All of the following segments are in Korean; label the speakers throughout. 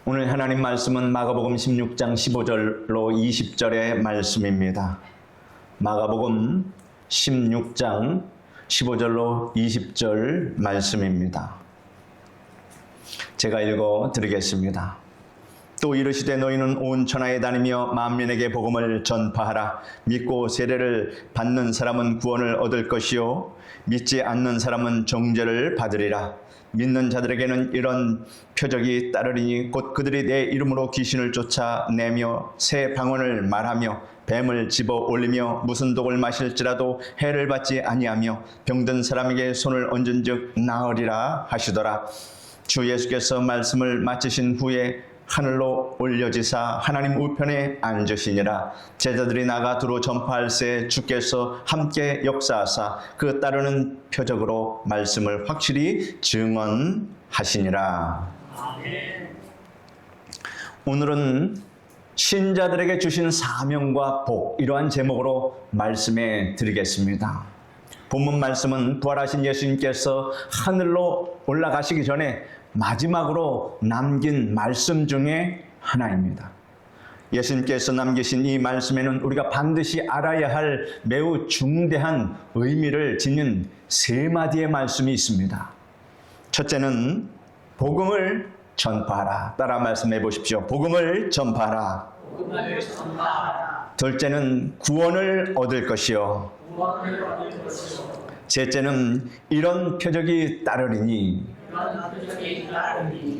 Speaker 1: 오늘 하나님 말씀은 마가복음 16장 15절로 20절의 말씀입니다. 마가복음 16장 15절로 20절 말씀입니다. 제가 읽어 드리겠습니다. 또 이르시되 너희는 온 천하에 다니며 만민에게 복음을 전파하라. 믿고 세례를 받는 사람은 구원을 얻을 것이요 믿지 않는 사람은 정죄를 받으리라. 믿는 자들에게는 이런 표적이 따르리니 곧 그들이 내 이름으로 귀신을 쫓아내며 새 방언을 말하며 뱀을 집어 올리며 무슨 독을 마실지라도 해를 받지 아니하며 병든 사람에게 손을 얹은즉 나으리라 하시더라. 주 예수께서 말씀을 마치신 후에 하늘로 올려지사 하나님 우편에 앉으시니라. 제자들이 나가 두루 전파할새 주께서 함께 역사하사 그 따르는 표적으로 말씀을 확실히 증언하시니라. 오늘은 신자들에게 주신 사명과 복, 이러한 제목으로 말씀해 드리겠습니다. 본문 말씀은 부활하신 예수님께서 하늘로 올라가시기 전에 마지막으로 남긴 말씀 중에 하나입니다. 예수님께서 남기신 이 말씀에는 우리가 반드시 알아야 할 매우 중대한 의미를 지닌 세 마디의 말씀이 있습니다. 첫째는 복음을 전파하라. 따라 말씀해 보십시오. 복음을 전파하라. 둘째는 구원을 얻을 것이요. 셋째는 이런 표적이 따르리니.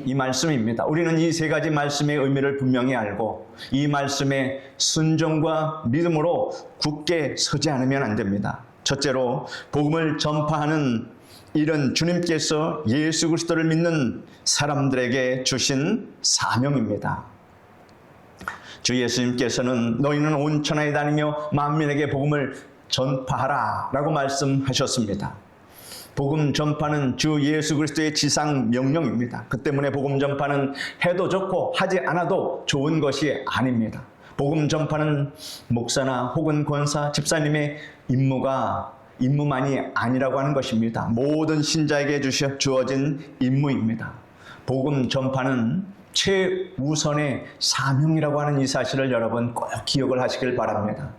Speaker 1: 이 말씀입니다. 우리는 이 세 가지 말씀의 의미를 분명히 알고 이 말씀에 순종과 믿음으로 굳게 서지 않으면 안 됩니다. 첫째로 복음을 전파하는 일은 주님께서 예수 그리스도를 믿는 사람들에게 주신 사명입니다. 주 예수님께서는 너희는 온 천하에 다니며 만민에게 복음을 전파하라 라고 말씀하셨습니다. 복음 전파는 주 예수 그리스도의 지상 명령입니다. 그 때문에 복음 전파는 해도 좋고 하지 않아도 좋은 것이 아닙니다. 복음 전파는 목사나 혹은 권사, 집사님의 임무만이 아니라고 하는 것입니다. 모든 신자에게 주어진 임무입니다. 복음 전파는 최우선의 사명이라고 하는 이 사실을 여러분 꼭 기억을 하시길 바랍니다.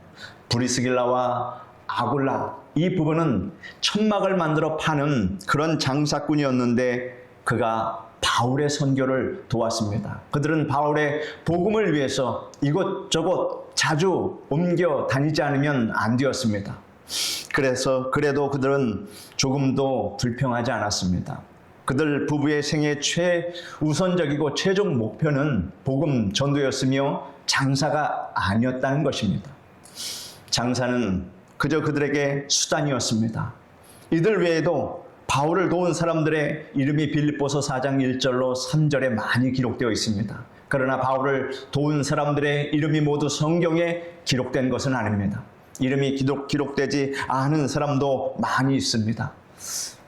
Speaker 1: 브리스길라와 아굴라, 이 부부는 천막을 만들어 파는 그런 장사꾼이었는데 그가 바울의 선교를 도왔습니다. 그들은 바울의 복음을 위해서 이곳저곳 자주 옮겨 다니지 않으면 안 되었습니다. 그래도 그들은 조금도 불평하지 않았습니다. 그들 부부의 생애 최우선적이고 최종 목표는 복음 전도였으며 장사가 아니었다는 것입니다. 장사는 그저 그들에게 수단이었습니다. 이들 외에도 바울을 도운 사람들의 이름이 빌립보서 4장 1절로 3절에 많이 기록되어 있습니다. 그러나 바울을 도운 사람들의 이름이 모두 성경에 기록된 것은 아닙니다. 이름이 기록되지 않은 사람도 많이 있습니다.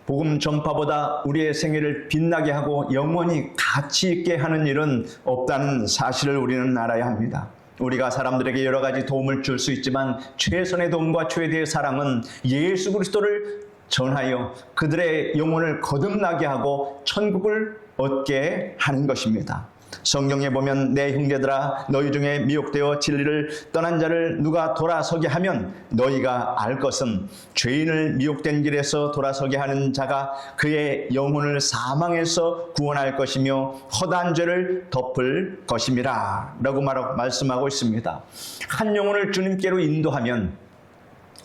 Speaker 1: 복음 전파보다 우리의 생애를 빛나게 하고 영원히 가치 있게 하는 일은 없다는 사실을 우리는 알아야 합니다. 우리가 사람들에게 여러 가지 도움을 줄 수 있지만 최선의 도움과 최대의 사랑은 예수 그리스도를 전하여 그들의 영혼을 거듭나게 하고 천국을 얻게 하는 것입니다. 성경에 보면 내 형제들아 너희 중에 미혹되어 진리를 떠난 자를 누가 돌아서게 하면 너희가 알 것은 죄인을 미혹된 길에서 돌아서게 하는 자가 그의 영혼을 사망에서 구원할 것이며 허다한 죄를 덮을 것임이라 라고 말씀하고 있습니다. 한 영혼을 주님께로 인도하면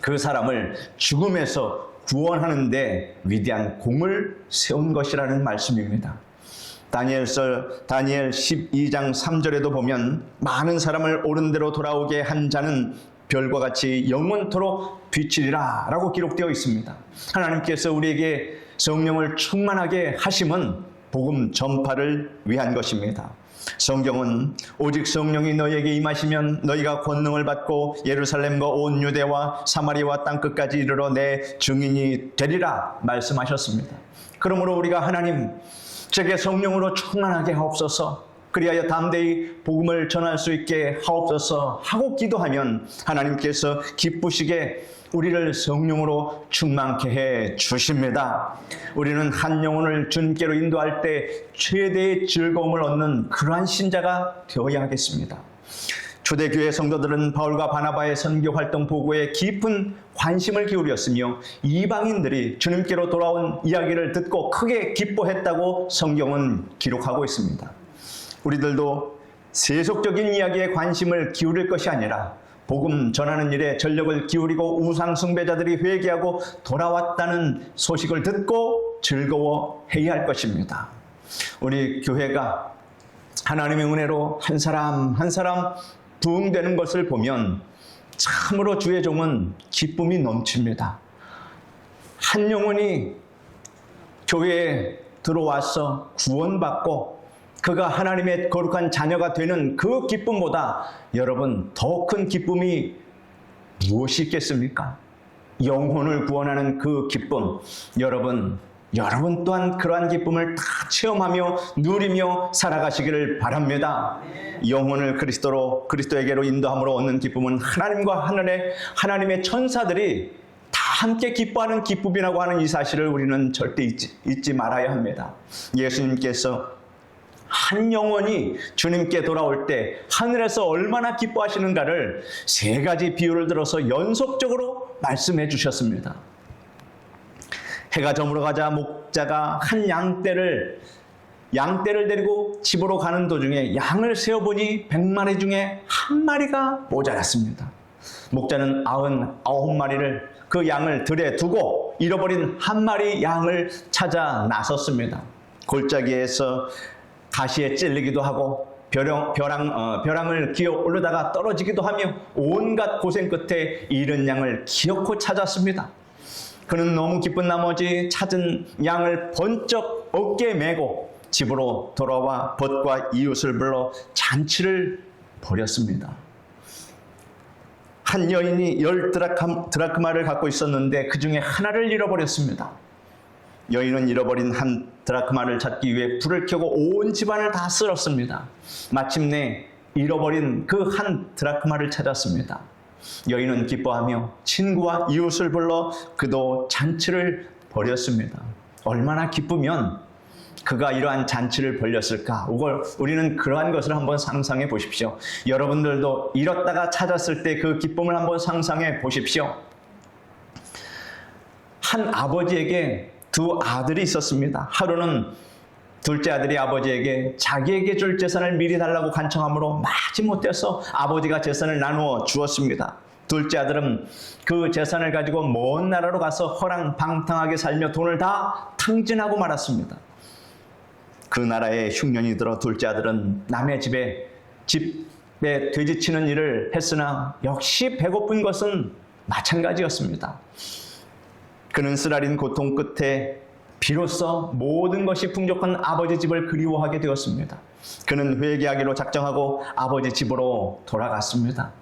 Speaker 1: 그 사람을 죽음에서 구원하는 데 위대한 공을 세운 것이라는 말씀입니다. 다니엘 12장 3절에도 보면 많은 사람을 옳은 대로 돌아오게 한 자는 별과 같이 영원토록 비치리라 라고 기록되어 있습니다. 하나님께서 우리에게 성령을 충만하게 하심은 복음 전파를 위한 것입니다. 성경은 오직 성령이 너희에게 임하시면 너희가 권능을 받고 예루살렘과 온 유대와 사마리아와 땅끝까지 이르러 내 증인이 되리라 말씀하셨습니다. 그러므로 우리가 하나님 제게 성령으로 충만하게 하옵소서, 그리하여 담대히 복음을 전할 수 있게 하옵소서 하고 기도하면 하나님께서 기쁘시게 우리를 성령으로 충만케 해 주십니다. 우리는 한 영혼을 주님께로 인도할 때 최대의 즐거움을 얻는 그러한 신자가 되어야 하겠습니다. 초대교회 성도들은 바울과 바나바의 선교 활동 보고에 깊은 관심을 기울였으며 이방인들이 주님께로 돌아온 이야기를 듣고 크게 기뻐했다고 성경은 기록하고 있습니다. 우리들도 세속적인 이야기에 관심을 기울일 것이 아니라 복음 전하는 일에 전력을 기울이고 우상 숭배자들이 회개하고 돌아왔다는 소식을 듣고 즐거워해야 할 것입니다. 우리 교회가 하나님의 은혜로 한 사람 한 사람 부흥되는 것을 보면 참으로 주의 종은 기쁨이 넘칩니다. 한 영혼이 교회에 들어와서 구원받고 그가 하나님의 거룩한 자녀가 되는 그 기쁨보다 여러분 더 큰 기쁨이 무엇이 있겠습니까? 영혼을 구원하는 그 기쁨. 여러분 또한 그러한 기쁨을 다 체험하며 누리며 살아가시기를 바랍니다. 영혼을 그리스도에게로 인도함으로 얻는 기쁨은 하나님과 하늘의 하나님의 천사들이 다 함께 기뻐하는 기쁨이라고 하는 이 사실을 우리는 절대 잊지 말아야 합니다. 예수님께서 한 영혼이 주님께 돌아올 때 하늘에서 얼마나 기뻐하시는가를 세 가지 비유를 들어서 연속적으로 말씀해 주셨습니다. 해가 저물어 가자 목자가 한 양떼를 데리고 집으로 가는 도중에 양을 세어보니 100마리 중에 한 마리가 모자랐습니다. 목자는 99마리를 그 양을 들에 두고 잃어버린 한 마리 양을 찾아 나섰습니다. 골짜기에서 가시에 찔리기도 하고 벼랑을 기어 오르다가 떨어지기도 하며 온갖 고생 끝에 잃은 양을 기어코 찾았습니다. 그는 너무 기쁜 나머지 찾은 양을 번쩍 어깨에 메고 집으로 돌아와 벗과 이웃을 불러 잔치를 벌였습니다. 한 여인이 10드라크마를 갖고 있었는데 그 중에 하나를 잃어버렸습니다. 여인은 잃어버린 한 드라크마를 찾기 위해 불을 켜고 온 집안을 다 쓸었습니다. 마침내 잃어버린 그 한 드라크마를 찾았습니다. 여인은 기뻐하며 친구와 이웃을 불러 그도 잔치를 벌였습니다. 얼마나 기쁘면 그가 이러한 잔치를 벌였을까? 우리는 그러한 것을 한번 상상해 보십시오. 여러분들도 잃었다가 찾았을 때 그 기쁨을 한번 상상해 보십시오. 한 아버지에게 두 아들이 있었습니다. 하루는 둘째 아들이 아버지에게 자기에게 줄 재산을 미리 달라고 간청하므로 마지못해서 아버지가 재산을 나누어 주었습니다. 둘째 아들은 그 재산을 가지고 먼 나라로 가서 허랑방탕하게 살며 돈을 다 탕진하고 말았습니다. 그 나라에 흉년이 들어 둘째 아들은 남의 집에 돼지치는 일을 했으나 역시 배고픈 것은 마찬가지였습니다. 그는 쓰라린 고통 끝에 비로소 모든 것이 풍족한 아버지 집을 그리워하게 되었습니다. 그는 회개하기로 작정하고 아버지 집으로 돌아갔습니다.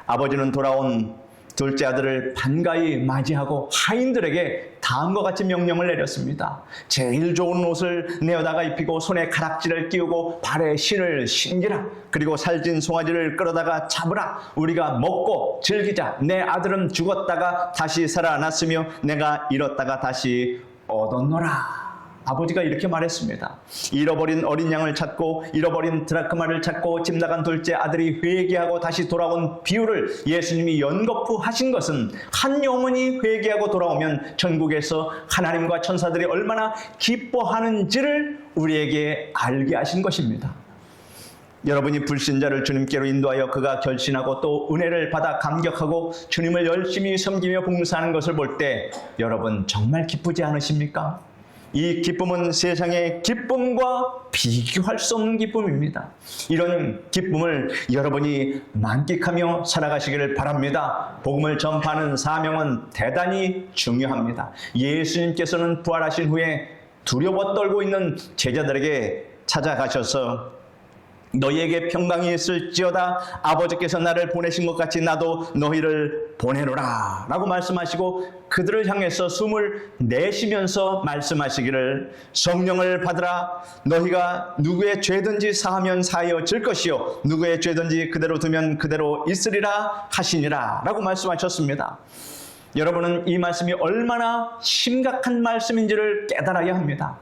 Speaker 1: 아버지는 돌아온 둘째 아들을 반가이 맞이하고 하인들에게 다음과 같이 명령을 내렸습니다. 제일 좋은 옷을 내어다가 입히고 손에 가락지를 끼우고 발에 신을 신기라. 그리고 살찐 송아지를 끌어다가 잡으라. 우리가 먹고 즐기자. 내 아들은 죽었다가 다시 살아났으며 내가 잃었다가 다시 얻었노라. 아버지가 이렇게 말했습니다. 잃어버린 어린 양을 찾고 잃어버린 드라크마를 찾고 집 나간 둘째 아들이 회개하고 다시 돌아온 비유를 예수님이 연거푸 하신 것은 한 영혼이 회개하고 돌아오면 천국에서 하나님과 천사들이 얼마나 기뻐하는지를 우리에게 알게 하신 것입니다. 여러분이 불신자를 주님께로 인도하여 그가 결신하고 또 은혜를 받아 감격하고 주님을 열심히 섬기며 봉사하는 것을 볼 때 여러분 정말 기쁘지 않으십니까? 이 기쁨은 세상의 기쁨과 비교할 수 없는 기쁨입니다. 이런 기쁨을 여러분이 만끽하며 살아가시기를 바랍니다. 복음을 전파하는 사명은 대단히 중요합니다. 예수님께서는 부활하신 후에 두려워 떨고 있는 제자들에게 찾아가셔서 너희에게 평강이 있을지어다. 아버지께서 나를 보내신 것 같이 나도 너희를 보내노라 라고 말씀하시고 그들을 향해서 숨을 내쉬면서 말씀하시기를 성령을 받으라. 너희가 누구의 죄든지 사하면 사하여질 것이요 누구의 죄든지 그대로 두면 그대로 있으리라 하시니라 라고 말씀하셨습니다. 여러분은 이 말씀이 얼마나 심각한 말씀인지를 깨달아야 합니다.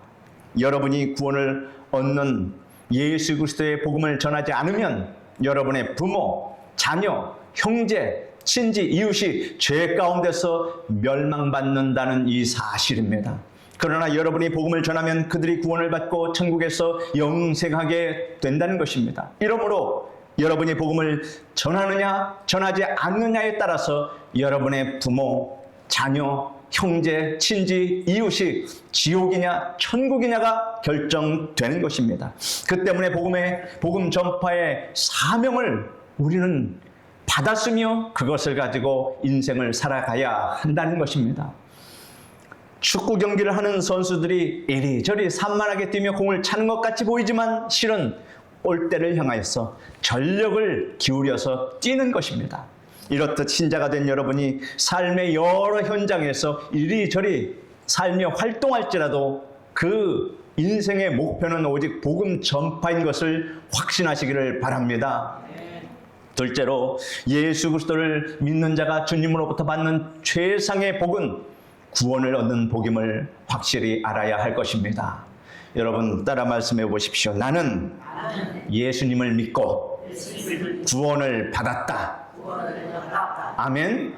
Speaker 1: 여러분이 구원을 얻는 예수 그리스도의 복음을 전하지 않으면 여러분의 부모, 자녀, 형제, 친지, 이웃이 죄 가운데서 멸망받는다는 이 사실입니다. 그러나 여러분이 복음을 전하면 그들이 구원을 받고 천국에서 영생하게 된다는 것입니다. 이러므로 여러분이 복음을 전하느냐 전하지 않느냐에 따라서 여러분의 부모, 자녀, 형제, 친지, 이웃이 지옥이냐 천국이냐가 결정되는 것입니다. 그 때문에 복음 전파의 사명을 우리는 받았으며 그것을 가지고 인생을 살아가야 한다는 것입니다. 축구 경기를 하는 선수들이 이리저리 산만하게 뛰며 공을 차는 것 같이 보이지만 실은 골대를 향하여서 전력을 기울여서 뛰는 것입니다. 이렇듯 신자가 된 여러분이 삶의 여러 현장에서 이리저리 살며 활동할지라도 그 인생의 목표는 오직 복음 전파인 것을 확신하시기를 바랍니다. 둘째로 예수 그리스도를 믿는 자가 주님으로부터 받는 최상의 복은 구원을 얻는 복임을 확실히 알아야 할 것입니다. 여러분 따라 말씀해 보십시오. 나는 예수님을 믿고 구원을 받았다. 아멘.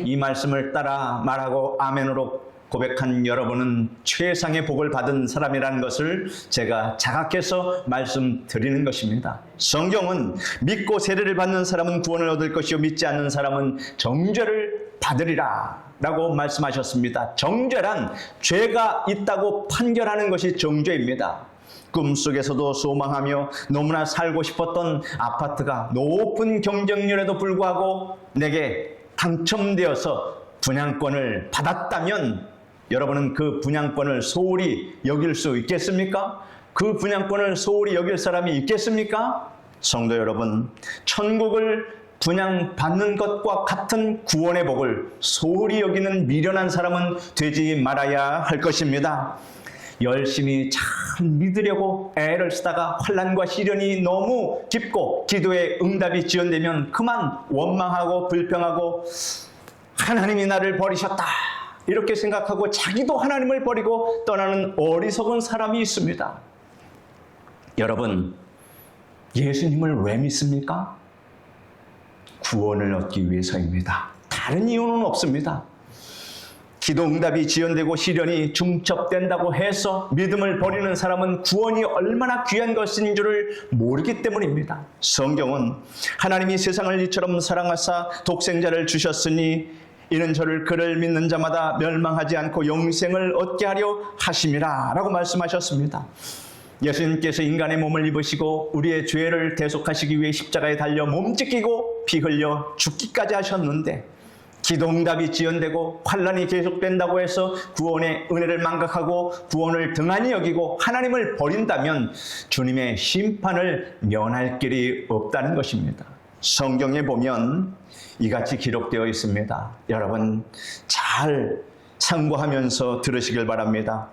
Speaker 1: 이 말씀을 따라 말하고 아멘으로 고백한 여러분은 최상의 복을 받은 사람이라는 것을 제가 자각해서 말씀드리는 것입니다. 성경은 믿고 세례를 받는 사람은 구원을 얻을 것이요 믿지 않는 사람은 정죄를 받으리라 라고 말씀하셨습니다. 정죄란 죄가 있다고 판결하는 것이 정죄입니다. 꿈속에서도 소망하며 너무나 살고 싶었던 아파트가 높은 경쟁률에도 불구하고 내게 당첨되어서 분양권을 받았다면 여러분은 그 분양권을 소홀히 여길 수 있겠습니까? 그 분양권을 소홀히 여길 사람이 있겠습니까? 성도 여러분, 천국을 분양받는 것과 같은 구원의 복을 소홀히 여기는 미련한 사람은 되지 말아야 할 것입니다. 열심히 잘 믿으려고 애를 쓰다가 환난과 시련이 너무 깊고 기도의 응답이 지연되면 그만 원망하고 불평하고 하나님이 나를 버리셨다 이렇게 생각하고 자기도 하나님을 버리고 떠나는 어리석은 사람이 있습니다. 여러분, 예수님을 왜 믿습니까? 구원을 얻기 위해서입니다. 다른 이유는 없습니다. 기도 응답이 지연되고 시련이 중첩된다고 해서 믿음을 버리는 사람은 구원이 얼마나 귀한 것인 줄을 모르기 때문입니다. 성경은 하나님이 세상을 이처럼 사랑하사 독생자를 주셨으니 이는 저를 그를 믿는 자마다 멸망하지 않고 영생을 얻게 하려 하심이라 라고 말씀하셨습니다. 예수님께서 인간의 몸을 입으시고 우리의 죄를 대속하시기 위해 십자가에 달려 몸 찢기고 피 흘려 죽기까지 하셨는데 기도 응답이 지연되고 환난이 계속된다고 해서 구원의 은혜를 망각하고 구원을 등한히 여기고 하나님을 버린다면 주님의 심판을 면할 길이 없다는 것입니다. 성경에 보면 이같이 기록되어 있습니다. 여러분 잘 참고하면서 들으시길 바랍니다.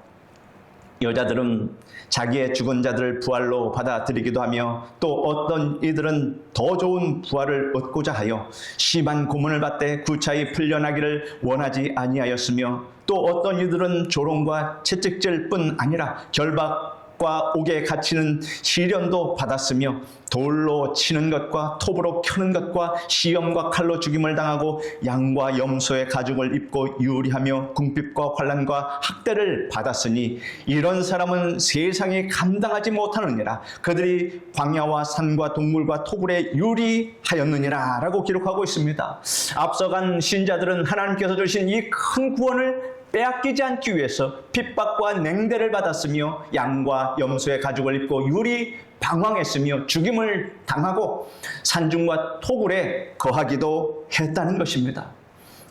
Speaker 1: 여자들은 자기의 죽은 자들을 부활로 받아들이기도 하며 또 어떤 이들은 더 좋은 부활을 얻고자 하여 심한 고문을 받되 구차히 풀려나기를 원하지 아니하였으며 또 어떤 이들은 조롱과 채찍질 뿐 아니라 결박과 옥에 갇히는 시련도 받았으며 돌로 치는 것과 톱으로 켜는 것과 시험과 칼로 죽임을 당하고 양과 염소의 가죽을 입고 유리하며 궁핍과 환난과 학대를 받았으니 이런 사람은 세상이 감당하지 못하느니라. 그들이 광야와 산과 동물과 토굴에 유리하였느니라 라고 기록하고 있습니다. 앞서간 신자들은 하나님께서 주신 이 큰 구원을 빼앗기지 않기 위해서 핍박과 냉대를 받았으며 양과 염소의 가죽을 입고 유리 방황했으며 죽임을 당하고 산중과 토굴에 거하기도 했다는 것입니다.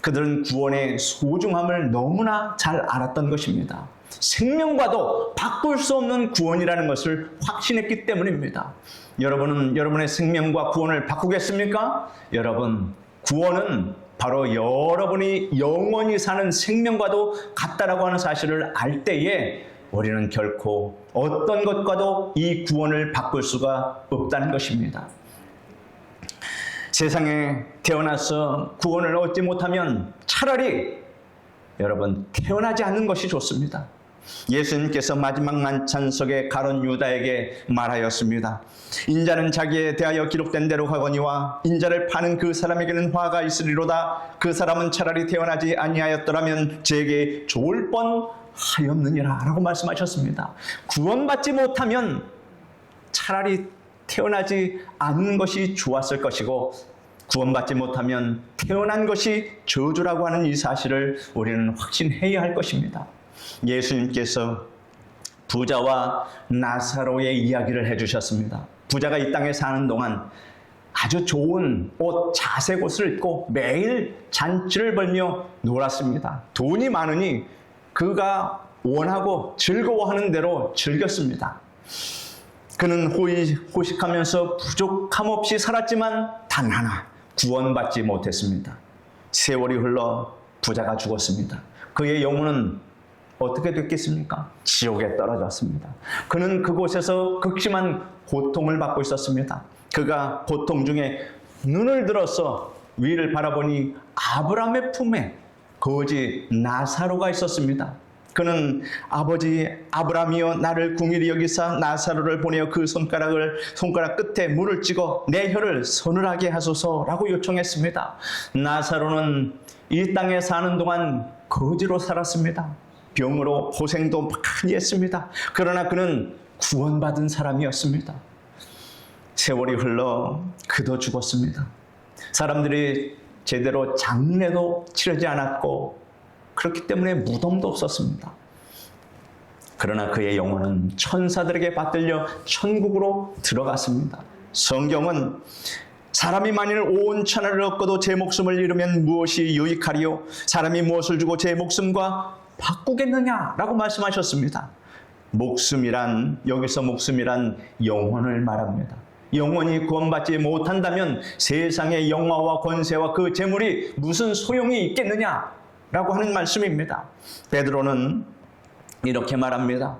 Speaker 1: 그들은 구원의 소중함을 너무나 잘 알았던 것입니다. 생명과도 바꿀 수 없는 구원이라는 것을 확신했기 때문입니다. 여러분은 여러분의 생명과 구원을 바꾸겠습니까? 여러분, 구원은 바로 여러분이 영원히 사는 생명과도 같다라고 하는 사실을 알 때에 우리는 결코 어떤 것과도 이 구원을 바꿀 수가 없다는 것입니다. 세상에 태어나서 구원을 얻지 못하면 차라리 여러분 태어나지 않는 것이 좋습니다. 예수님께서 마지막 만찬석에 가룟 유다에게 말하였습니다. 인자는 자기에 대하여 기록된 대로 가거니와 인자를 파는 그 사람에게는 화가 있으리로다. 그 사람은 차라리 태어나지 아니하였더라면 제게 좋을 뻔하였느니라 라고 말씀하셨습니다. 구원받지 못하면 차라리 태어나지 않는 것이 좋았을 것이고, 구원받지 못하면 태어난 것이 저주라고 하는 이 사실을 우리는 확신해야 할 것입니다. 예수님께서 부자와 나사로의 이야기를 해주셨습니다. 부자가 이 땅에 사는 동안 아주 좋은 옷, 자색 옷을 입고 매일 잔치를 벌며 놀았습니다. 돈이 많으니 그가 원하고 즐거워하는 대로 즐겼습니다. 그는 호식하면서 부족함 없이 살았지만 단 하나 구원받지 못했습니다. 세월이 흘러 부자가 죽었습니다. 그의 영혼은 어떻게 됐겠습니까? 지옥에 떨어졌습니다. 그는 그곳에서 극심한 고통을 받고 있었습니다. 그가 고통 중에 눈을 들어서 위를 바라보니 아브라함의 품에 거지 나사로가 있었습니다. 그는 아버지 아브라함이여 나를 궁일이 여기사 나사로를 보내어 그 손가락 끝에 물을 찍어 내 혀를 서늘하게 하소서라고 요청했습니다. 나사로는 이 땅에 사는 동안 거지로 살았습니다. 병으로 고생도 많이 했습니다. 그러나 그는 구원받은 사람이었습니다. 세월이 흘러 그도 죽었습니다. 사람들이 제대로 장례도 치르지 않았고 그렇기 때문에 무덤도 없었습니다. 그러나 그의 영혼은 천사들에게 받들려 천국으로 들어갔습니다. 성경은 사람이 만일 온 천하를 얻고도 제 목숨을 잃으면 무엇이 유익하리요? 사람이 무엇을 주고 제 목숨과 바꾸겠느냐라고 말씀하셨습니다. 목숨이란, 여기서 목숨이란 영혼을 말합니다. 영혼이 구원받지 못한다면 세상의 영화와 권세와 그 재물이 무슨 소용이 있겠느냐라고 하는 말씀입니다. 베드로는 이렇게 말합니다.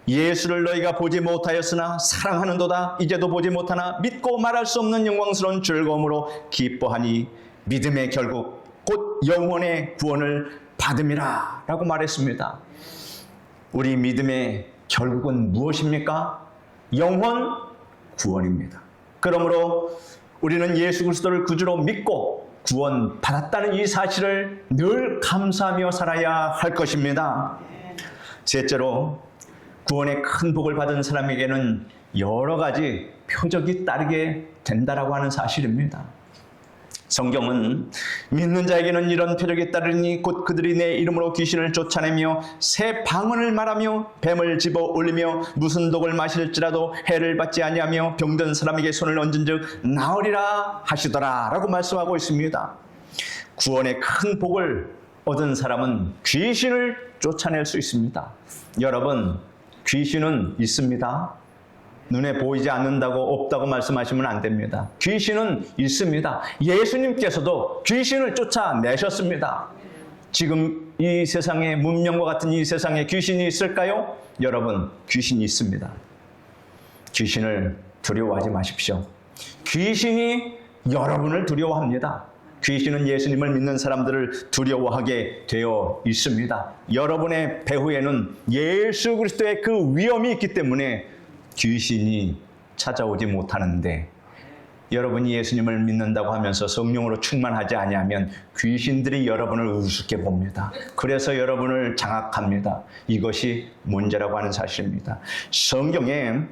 Speaker 1: 예수를 너희가 보지 못하였으나 사랑하는도다. 이제도 보지 못하나 믿고 말할 수 없는 영광스러운 즐거움으로 기뻐하니 믿음의 결국 곧 영혼의 구원을 받음이라 라고 말했습니다. 우리 믿음의 결국은 무엇입니까? 영혼 구원입니다. 그러므로 우리는 예수 그리스도를 구주로 믿고 구원 받았다는 이 사실을 늘 감사하며 살아야 할 것입니다. 셋째로, 구원의 큰 복을 받은 사람에게는 여러 가지 표적이 따르게 된다라고 하는 사실입니다. 성경은 믿는 자에게는 이런 표적이 따르니 곧 그들이 내 이름으로 귀신을 쫓아내며 새 방언을 말하며 뱀을 집어 올리며 무슨 독을 마실지라도 해를 받지 아니하며 병든 사람에게 손을 얹은즉 나으리라 하시더라 라고 말씀하고 있습니다. 구원의 큰 복을 얻은 사람은 귀신을 쫓아낼 수 있습니다. 여러분, 귀신은 있습니다. 눈에 보이지 않는다고 없다고 말씀하시면 안 됩니다. 귀신은 있습니다. 예수님께서도 귀신을 쫓아내셨습니다. 지금 이 세상에, 문명과 같은 이 세상에 귀신이 있을까요? 여러분, 귀신이 있습니다. 귀신을 두려워하지 마십시오. 귀신이 여러분을 두려워합니다. 귀신은 예수님을 믿는 사람들을 두려워하게 되어 있습니다. 여러분의 배후에는 예수 그리스도의 그 위엄이 있기 때문에 귀신이 찾아오지 못하는데, 여러분이 예수님을 믿는다고 하면서 성령으로 충만하지 아니하면 귀신들이 여러분을 우습게 봅니다. 그래서 여러분을 장악합니다. 이것이 문제라고 하는 사실입니다. 성경에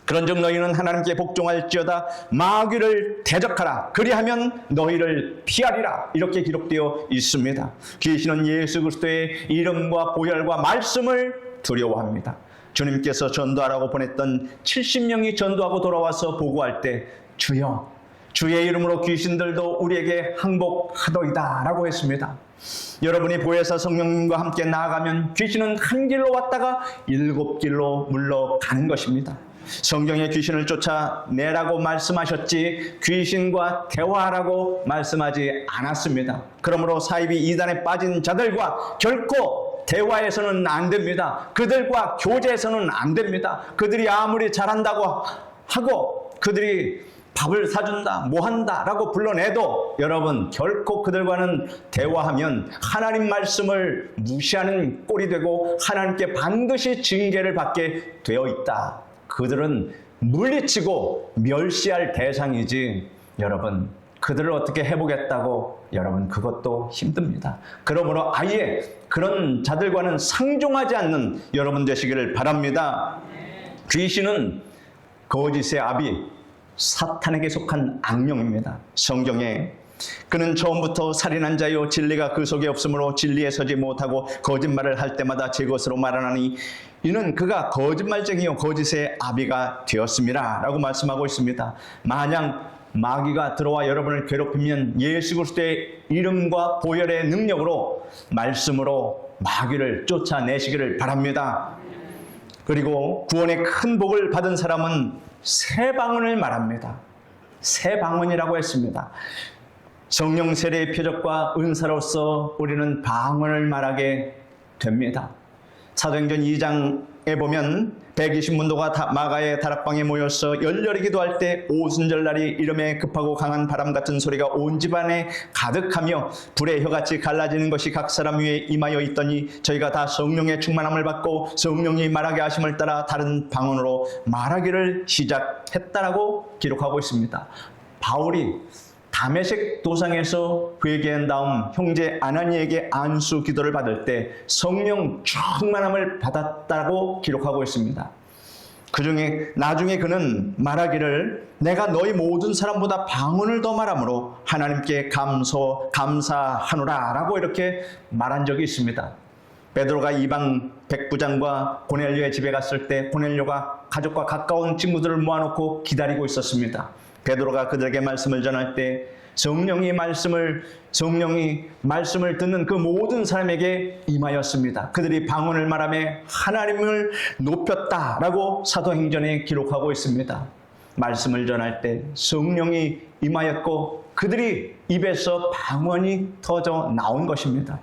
Speaker 1: 그런즉 너희는 하나님께 복종할지어다 마귀를 대적하라 그리하면 너희를 피하리라 이렇게 기록되어 있습니다. 귀신은 예수 그리스도의 이름과 보혈과 말씀을 두려워합니다. 주님께서 전도하라고 보냈던 70명이 전도하고 돌아와서 보고할 때 주여 주의 이름으로 귀신들도 우리에게 항복하더이다 라고 했습니다. 여러분이 보혜사 성령님과 함께 나아가면 귀신은 한 길로 왔다가 7길로 물러가는 것입니다. 성경에 귀신을 쫓아내라고 말씀하셨지 귀신과 대화하라고 말씀하지 않았습니다. 그러므로 사이비 이단에 빠진 자들과 결코 대화해서는 안 됩니다. 그들과 교제해서는 안 됩니다. 그들이 아무리 잘한다고 하고 그들이 밥을 사준다, 뭐 한다 라고 불러내도 여러분 결코 그들과는 대화하면 하나님 말씀을 무시하는 꼴이 되고 하나님께 반드시 징계를 받게 되어 있다. 그들은 물리치고 멸시할 대상이지 여러분 그들을 어떻게 해보겠다고 여러분 그것도 힘듭니다. 그러므로 아예 그런 자들과는 상종하지 않는 여러분 되시기를 바랍니다. 귀신은 거짓의 아비 사탄에게 속한 악령입니다. 성경에 그는 처음부터 살인한 자요 진리가 그 속에 없으므로 진리에 서지 못하고 거짓말을 할 때마다 제 것으로 말하나니 이는 그가 거짓말쟁이요 거짓의 아비가 되었습니다 라고 말씀하고 있습니다. 만약 마귀가 들어와 여러분을 괴롭히면 예수 그리스도의 이름과 보혈의 능력으로 말씀으로 마귀를 쫓아내시기를 바랍니다. 그리고 구원의 큰 복을 받은 사람은 새 방언을 말합니다. 새 방언이라고 했습니다. 성령 세례의 표적과 은사로서 우리는 방언을 말하게 됩니다. 사도행전 2장에 보면 120문도가 마가의 다락방에 모여서 열렬히 기도할 때 오순절날이 이름에 급하고 강한 바람 같은 소리가 온 집안에 가득하며 불의 혀같이 갈라지는 것이 각 사람 위에 임하여 있더니 저희가 다 성령의 충만함을 받고 성령이 말하게 하심을 따라 다른 방언으로 말하기를 시작했다라고 기록하고 있습니다. 바울이 다메섹 도상에서 회개한 다음 형제 아나니에게 안수 기도를 받을 때 성령 충만함을 받았다고 기록하고 있습니다. 그 중에 나중에 그는 말하기를 내가 너희 모든 사람보다 방언을 더 말함으로 하나님께 감사하노라 라고 이렇게 말한 적이 있습니다. 베드로가 이방 백부장과 고넬료의 집에 갔을 때 고넬료가 가족과 가까운 친구들을 모아놓고 기다리고 있었습니다. 베드로가 그들에게 말씀을 전할 때 성령이 말씀을 듣는 그 모든 사람에게 임하였습니다. 그들이 방언을 말하며 하나님을 높였다라고 사도행전에 기록하고 있습니다. 말씀을 전할 때 성령이 임하였고 그들이 입에서 방언이 터져 나온 것입니다.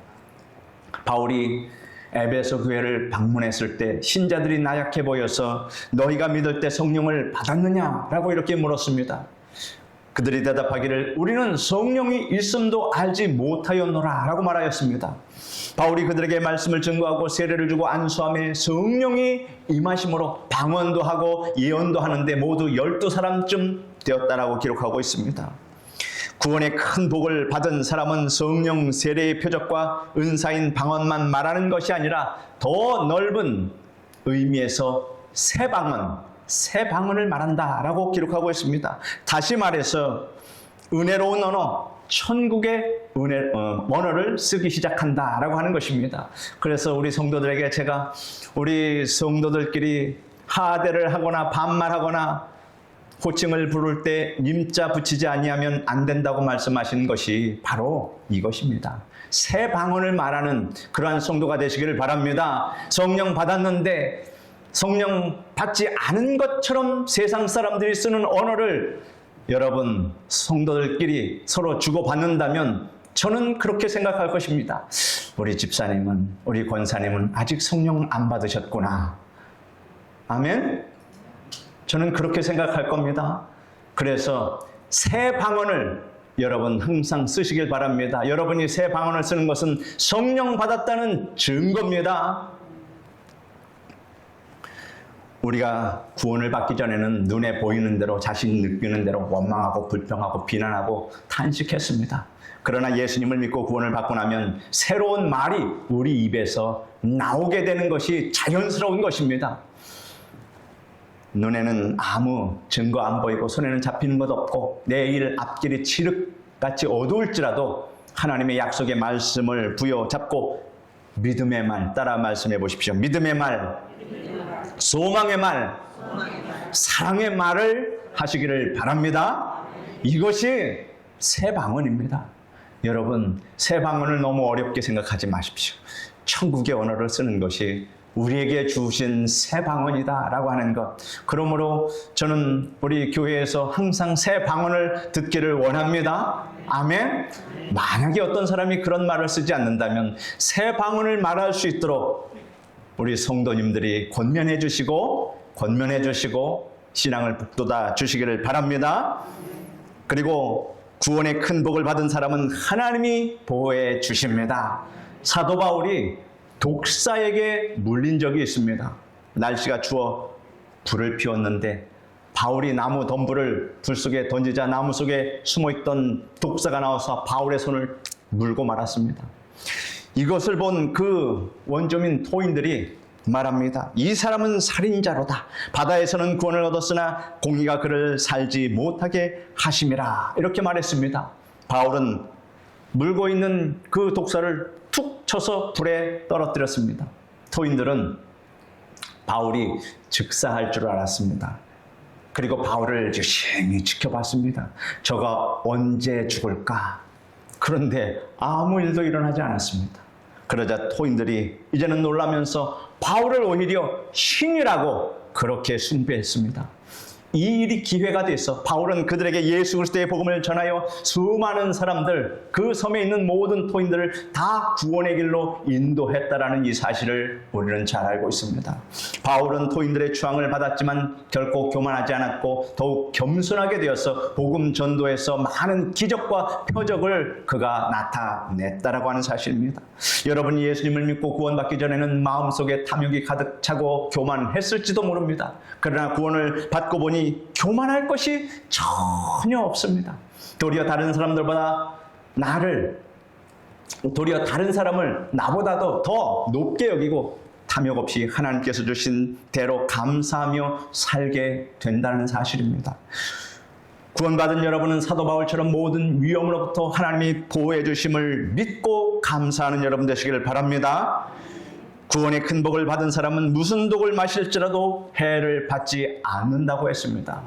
Speaker 1: 바울이 에베소 교회를 방문했을 때 신자들이 나약해 보여서 너희가 믿을 때 성령을 받았느냐라고 이렇게 물었습니다. 그들이 대답하기를 우리는 성령이 있음도 알지 못하였노라 라고 말하였습니다. 바울이 그들에게 말씀을 증거하고 세례를 주고 안수함에 성령이 임하심으로 방언도 하고 예언도 하는데 모두 12사람쯤 되었다라고 기록하고 있습니다. 구원의 큰 복을 받은 사람은 성령 세례의 표적과 은사인 방언만 말하는 것이 아니라 더 넓은 의미에서 새 방언을 말한다라고 기록하고 있습니다. 다시 말해서 은혜로운 언어, 천국의 언어를 쓰기 시작한다라고 하는 것입니다. 그래서 우리 성도들에게 제가 우리 성도들끼리 하대를 하거나 반말하거나 호칭을 부를 때 님자 붙이지 아니하면 안 된다고 말씀하신 것이 바로 이것입니다. 새 방언을 말하는 그러한 성도가 되시기를 바랍니다. 성령 받았는데 성령 받지 않은 것처럼 세상 사람들이 쓰는 언어를 여러분 성도들끼리 서로 주고받는다면 저는 그렇게 생각할 것입니다. 우리 집사님은, 우리 권사님은 아직 성령 안 받으셨구나. 아멘? 저는 그렇게 생각할 겁니다. 그래서 새 방언을 여러분 항상 쓰시길 바랍니다. 여러분이 새 방언을 쓰는 것은 성령 받았다는 증거입니다. 우리가 구원을 받기 전에는 눈에 보이는 대로 자신이 느끼는 대로 원망하고 불평하고 비난하고 탄식했습니다. 그러나 예수님을 믿고 구원을 받고 나면 새로운 말이 우리 입에서 나오게 되는 것이 자연스러운 것입니다. 눈에는 아무 증거 안 보이고 손에는 잡히는 것 없고 내일 앞길이 칠흑같이 어두울지라도 하나님의 약속의 말씀을 부여잡고 믿음의 말 따라 말씀해 보십시오. 믿음의 말, 소망의 말, 사랑의 말을 하시기를 바랍니다. 이것이 새 방언입니다. 여러분, 새 방언을 너무 어렵게 생각하지 마십시오. 천국의 언어를 쓰는 것이 우리에게 주신 새 방언이다라고 하는 것. 그러므로 저는 우리 교회에서 항상 새 방언을 듣기를 원합니다. 아멘. 만약에 어떤 사람이 그런 말을 쓰지 않는다면 새 방언을 말할 수 있도록 우리 성도님들이 권면해 주시고 신앙을 북돋아 주시기를 바랍니다. 그리고 구원의 큰 복을 받은 사람은 하나님이 보호해 주십니다. 사도 바울이 독사에게 물린 적이 있습니다. 날씨가 추워 불을 피웠는데 바울이 나무 덤불을 불 속에 던지자 나무 속에 숨어있던 독사가 나와서 바울의 손을 물고 말았습니다. 이것을 본 그 원조민 토인들이 말합니다. 이 사람은 살인자로다. 바다에서는 구원을 얻었으나 공의가 그를 살지 못하게 하심이라. 이렇게 말했습니다. 바울은 물고 있는 그 독사를 툭 쳐서 불에 떨어뜨렸습니다. 토인들은 바울이 즉사할 줄 알았습니다. 그리고 바울을 유심히 지켜봤습니다. 저가 언제 죽을까? 그런데 아무 일도 일어나지 않았습니다. 그러자 토인들이 이제는 놀라면서 바울을 오히려 신이라고 그렇게 숭배했습니다. 이 일이 기회가 돼서 바울은 그들에게 예수 그리스도의 복음을 전하여 수많은 사람들, 그 섬에 있는 모든 토인들을 다 구원의 길로 인도했다라는 이 사실을 우리는 잘 알고 있습니다. 바울은 토인들의 추앙을 받았지만 결코 교만하지 않았고 더욱 겸손하게 되어서 복음 전도에서 많은 기적과 표적을 그가 나타냈다라고 하는 사실입니다. 여러분이 예수님을 믿고 구원받기 전에는 마음속에 탐욕이 가득 차고 교만했을지도 모릅니다. 그러나 구원을 받고 보니 교만할 것이 전혀 없습니다. 도리어 다른 사람을 나보다도 더 높게 여기고 탐욕 없이 하나님께서 주신 대로 감사하며 살게 된다는 사실입니다. 구원받은 여러분은 사도 바울처럼 모든 위험으로부터 하나님이 보호해 주심을 믿고 감사하는 여러분 되시기를 바랍니다. 구원의 큰 복을 받은 사람은 무슨 독을 마실지라도 해를 받지 않는다고 했습니다.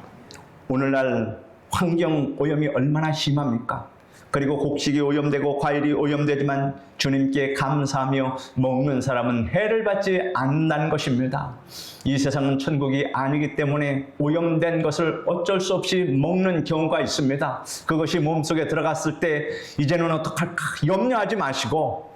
Speaker 1: 오늘날 환경 오염이 얼마나 심합니까? 그리고 곡식이 오염되고 과일이 오염되지만 주님께 감사하며 먹는 사람은 해를 받지 않는다는 것입니다. 이 세상은 천국이 아니기 때문에 오염된 것을 어쩔 수 없이 먹는 경우가 있습니다. 그것이 몸속에 들어갔을 때 이제는 어떡할까 염려하지 마시고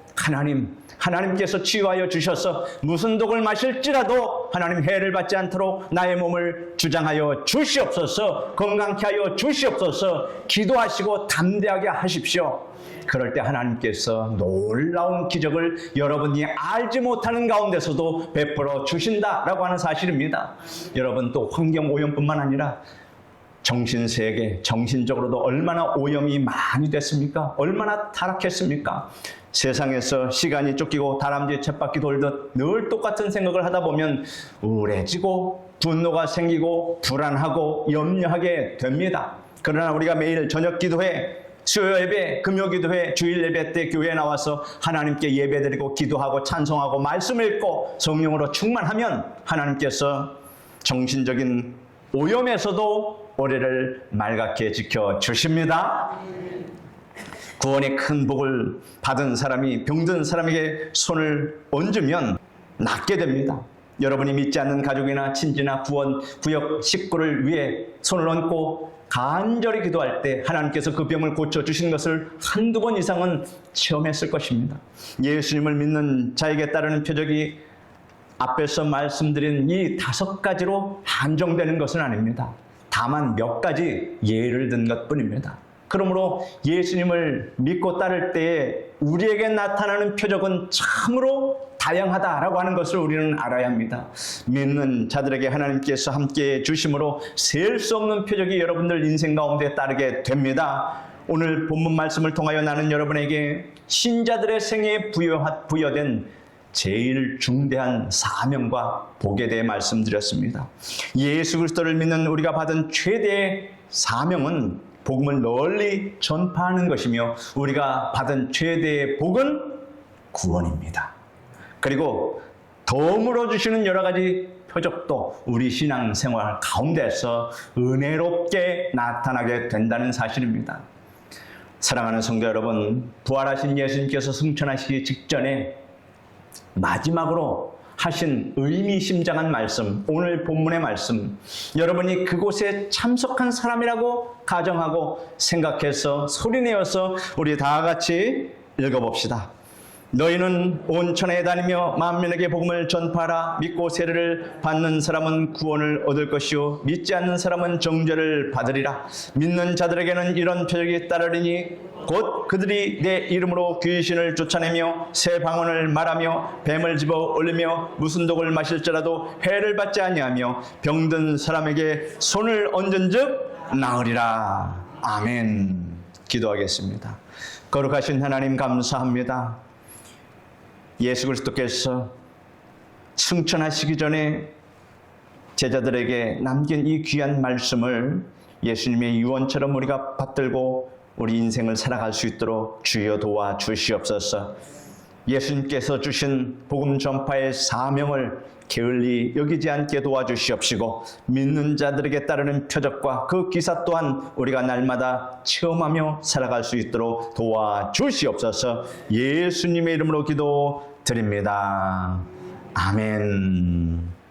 Speaker 1: 하나님께서 치유하여 주셔서 무슨 독을 마실지라도 하나님 해를 받지 않도록 나의 몸을 주장하여 주시옵소서, 건강케 하여 주시옵소서, 기도하시고 담대하게 하십시오. 그럴 때 하나님께서 놀라운 기적을 여러분이 알지 못하는 가운데서도 베풀어 주신다라고 하는 사실입니다. 여러분, 또 환경 오염뿐만 아니라 정신세계, 정신적으로도 얼마나 오염이 많이 됐습니까? 얼마나 타락했습니까? 세상에서 시간이 쫓기고 다람쥐 쳇바퀴 돌듯 늘 똑같은 생각을 하다 보면 우울해지고 분노가 생기고 불안하고 염려하게 됩니다. 그러나 우리가 매일 저녁 기도회, 수요 예배, 금요 기도회, 주일 예배 때 교회에 나와서 하나님께 예배드리고 기도하고 찬송하고 말씀을 읽고 성령으로 충만하면 하나님께서 정신적인 오염에서도 우리를 맑게 지켜주십니다. 구원의 큰 복을 받은 사람이 병든 사람에게 손을 얹으면 낫게 됩니다. 여러분이 믿지 않는 가족이나 친지나 구역 식구를 위해 손을 얹고 간절히 기도할 때 하나님께서 그 병을 고쳐주신 것을 한두 번 이상은 체험했을 것입니다. 예수님을 믿는 자에게 따르는 표적이 앞에서 말씀드린 이 5가지로 한정되는 것은 아닙니다. 다만 몇 가지 예를 든 것뿐입니다. 그러므로 예수님을 믿고 따를 때에 우리에게 나타나는 표적은 참으로 다양하다라고 하는 것을 우리는 알아야 합니다. 믿는 자들에게 하나님께서 함께해 주심으로 셀 수 없는 표적이 여러분들 인생 가운데 따르게 됩니다. 오늘 본문 말씀을 통하여 나는 여러분에게 신자들의 생애에 부여된 제일 중대한 사명과 복에 대해 말씀드렸습니다. 예수 그리스도를 믿는 우리가 받은 최대의 사명은 복음을 널리 전파하는 것이며 우리가 받은 최대의 복은 구원입니다. 그리고 덤으로 주시는 여러 가지 표적도 우리 신앙생활 가운데서 은혜롭게 나타나게 된다는 사실입니다. 사랑하는 성도 여러분, 부활하신 예수님께서 승천하시기 직전에 마지막으로 하신 의미심장한 말씀, 오늘 본문의 말씀, 여러분이 그곳에 참석한 사람이라고 가정하고 생각해서 소리내어서 우리 다 같이 읽어봅시다. 너희는 온 천하에 다니며 만민에게 복음을 전파하라. 믿고 세례를 받는 사람은 구원을 얻을 것이요 믿지 않는 사람은 정죄를 받으리라. 믿는 자들에게는 이런 표적이 따르리니 곧 그들이 내 이름으로 귀신을 쫓아내며 새 방언을 말하며 뱀을 집어 올리며 무슨 독을 마실지라도 해를 받지 아니하며 병든 사람에게 손을 얹은즉 나으리라. 아멘. 기도하겠습니다. 거룩하신 하나님 감사합니다. 예수 그리스도께서 승천하시기 전에 제자들에게 남긴 이 귀한 말씀을 예수님의 유언처럼 우리가 받들고 우리 인생을 살아갈 수 있도록 주여 도와 주시옵소서. 예수님께서 주신 복음 전파의 사명을 게을리 여기지 않게 도와주시옵시고 믿는 자들에게 따르는 표적과 그 기사 또한 우리가 날마다 체험하며 살아갈 수 있도록 도와주시옵소서. 예수님의 이름으로 기도드립니다. 아멘.